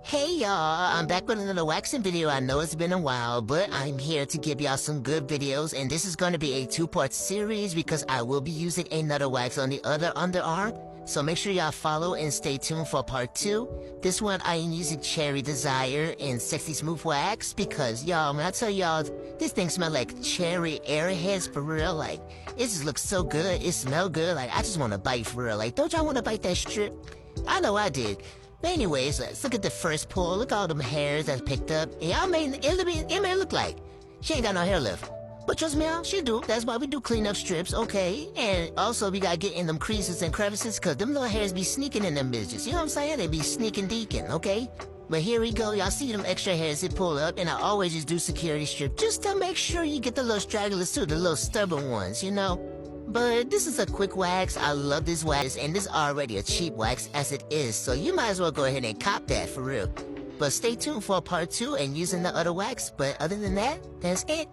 Hey y'all, I'm back with another waxing video. I know it's been a while, but I'm here to give y'all some good videos, and this is going to be a two-part series because I will be using another wax on the other underarm. So make sure y'all follow and stay tuned for part 2. This one I am using Cherry Desire and Sexy Smooth Wax because y'all, when I tell y'all, this thing smell like Cherry AirHeads for real. Like, it just looks so good, it smell good, like I just want to bite for real. Like, don't y'all want to bite that strip? I know I did. But anyways, let's look at the first pull. Look at all them hairs that's picked up. It may look like she ain't got no hair left. But trust me, she do. That's why we do clean up strips, okay? And also, we gotta get in them creases and crevices, cause them little hairs be sneaking in them bitches. You know what I'm saying? They be sneaking deacon, okay? But here we go. Y'all see them extra hairs that pull up, and I always just do security strip just to make sure you get the little stragglers too, the little stubborn ones, you know? But this is a quick wax. I love this wax, and this is already a cheap wax as it is, so you might as well go ahead and cop that for real. But stay tuned for part 2 and using the other wax, but other than that, that's it.